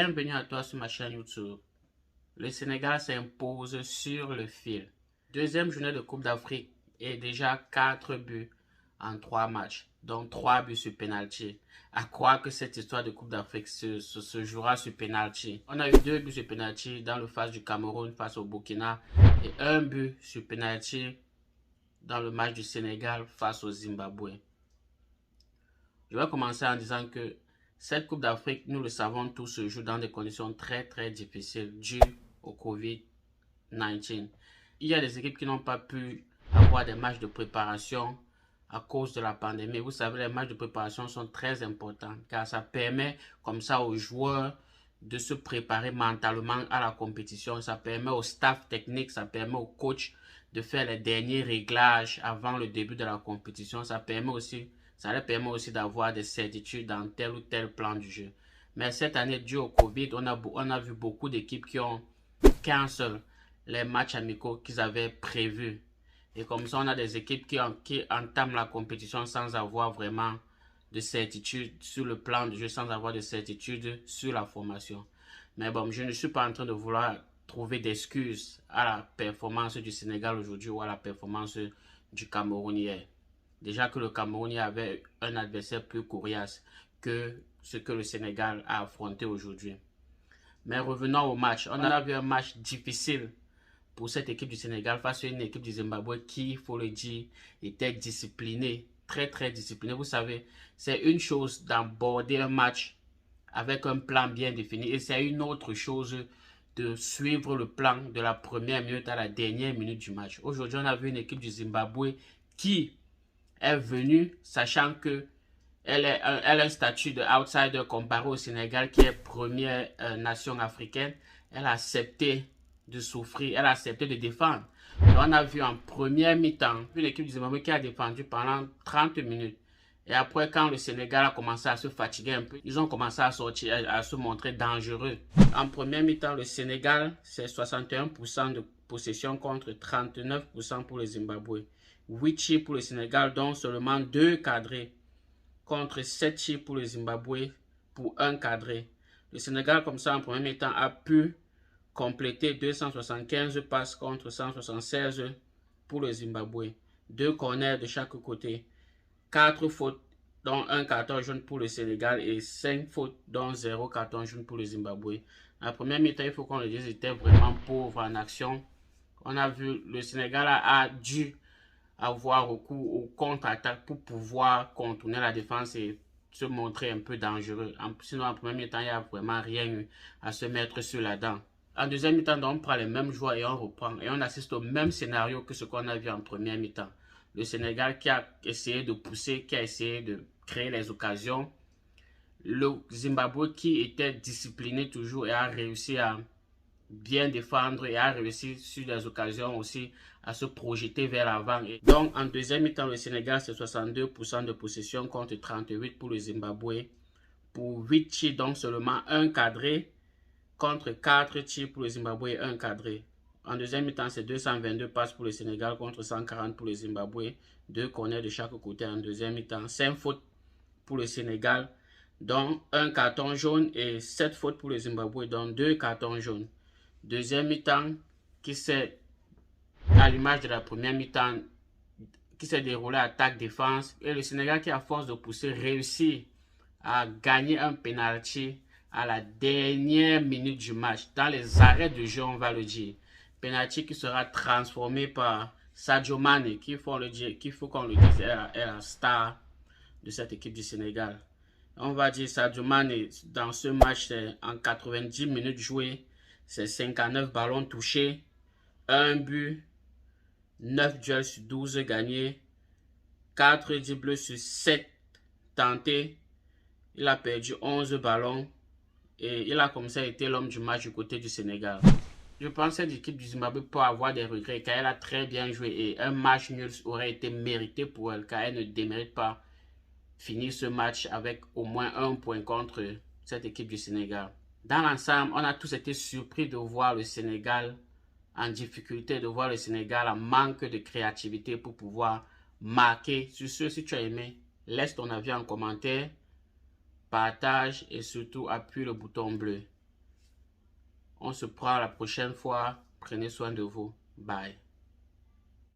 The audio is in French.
Bienvenue à toi sur ma chaîne YouTube. Le Sénégal s'impose sur le fil. Deuxième journée de Coupe d'Afrique et déjà 4 buts en 3 matchs, donc 3 buts sur penalty. À croire que cette histoire de Coupe d'Afrique se jouera sur penalty. On a eu 2 buts sur penalty dans le phase du Cameroun face au Burkina et 1 but sur penalty dans le match du Sénégal face au Zimbabwe. Je vais commencer en disant que cette Coupe d'Afrique, nous le savons tous, se joue dans des conditions très difficiles dues au Covid-19. Il y a des équipes qui n'ont pas pu avoir des matchs de préparation à cause de la pandémie. Vous savez, les matchs de préparation sont très importants car ça permet comme ça aux joueurs de se préparer mentalement à la compétition. Ça permet au staff technique, ça permet au coach de faire les derniers réglages avant le début de la compétition. Ça leur permet aussi d'avoir des certitudes dans tel ou tel plan du jeu. Mais cette année, dû au Covid, on a vu beaucoup d'équipes qui ont cancel les matchs amicaux qu'ils avaient prévus. Et comme ça, on a des équipes qui entament la compétition sans avoir vraiment de certitude sur le plan du jeu, sans avoir de certitude sur la formation. Mais bon, je ne suis pas en train de vouloir trouver d'excuses à la performance du Sénégal aujourd'hui ou à la performance du Cameroun hier. Déjà que le Cameroun avait un adversaire plus coriace que ce que le Sénégal a affronté aujourd'hui. Mais revenons au match. On a vu un match difficile pour cette équipe du Sénégal face à une équipe du Zimbabwe qui, il faut le dire, était disciplinée, très disciplinée. Vous savez, c'est une chose d'aborder un match avec un plan bien défini et c'est une autre chose de suivre le plan de la première minute à la dernière minute du match. Aujourd'hui, on a vu une équipe du Zimbabwe qui est venue sachant que elle a un statut de outsider comparé au Sénégal qui est première nation africaine. Elle a accepté de souffrir, elle a accepté de défendre. Donc on a vu en première mi-temps une équipe du Zimbabwe qui a défendu pendant 30 minutes. Et après, quand le Sénégal a commencé à se fatiguer un peu, ils ont commencé à sortir, à se montrer dangereux. En première mi-temps, le Sénégal, c'est 61% de possession contre 39% pour le Zimbabwe. 8 tirs pour le Sénégal, dont seulement 2 cadrés, contre 7 tirs pour le Zimbabwe pour 1 cadré. Le Sénégal, comme ça, en premier mi-temps, a pu compléter 275 passes contre 176 pour le Zimbabwe. 2 corners de chaque côté. 4 fautes, dont 1 carton jaune pour le Sénégal et 5 fautes, dont 0 carton jaune pour le Zimbabwe. En première mi-temps, il faut qu'on le dise, était vraiment pauvre en action. On a vu le Sénégal a dû avoir recours au contre-attaque pour pouvoir contourner la défense et se montrer un peu dangereux. Sinon, en premier temps, il n'y a vraiment rien à se mettre sur la dent. En deuxième mi-temps, on prend les mêmes joueurs et on reprend. Et on assiste au même scénario que ce qu'on a vu en première mi-temps. Le Sénégal qui a essayé de pousser, qui a essayé de créer les occasions. Le Zimbabwe qui était discipliné toujours et a réussi à bien défendre et a réussi sur des occasions aussi à se projeter vers l'avant. Donc en deuxième mi-temps, le Sénégal c'est 62% de possession contre 38% pour le Zimbabwe. Pour 8 tirs, donc seulement 1 cadré contre 4 tirs pour le Zimbabwe et 1 cadré. En deuxième mi-temps, c'est 222 passes pour le Sénégal contre 140 pour le Zimbabwe. 2 corners de chaque côté en deuxième mi-temps. 5 fautes pour le Sénégal, dont 1 carton jaune et 7 fautes pour le Zimbabwe, dont 2 cartons jaunes. Deuxième mi-temps qui s'est, à l'image de la première mi-temps, qui s'est déroulé attaque-défense. Et le Sénégal qui, à force de pousser, réussit à gagner un penalty à la dernière minute du match. Dans les arrêts de jeu, on va le dire. Penalty qui sera transformé par Sadio Mané, qu'il faut qu'on le dise, est la star de cette équipe du Sénégal. On va dire Sadio Mané, dans ce match, en 90 minutes jouées, c'est 59 ballons touchés, 1 but, 9 duels sur 12 gagnés, 4 dribbles sur 7 tentés. Il a perdu 11 ballons et il a comme ça été l'homme du match du côté du Sénégal. Je pense que l'équipe du Zimbabwe peut avoir des regrets car elle a très bien joué et un match nul aurait été mérité pour elle car elle ne démérite pas finir ce match avec au moins 1 point contre cette équipe du Sénégal. Dans l'ensemble, on a tous été surpris de voir le Sénégal en difficulté, de voir le Sénégal en manque de créativité pour pouvoir marquer. Sur ce, si tu as aimé, laisse ton avis en commentaire, partage et surtout appuie le bouton bleu. On se prend la prochaine fois. Prenez soin de vous. Bye.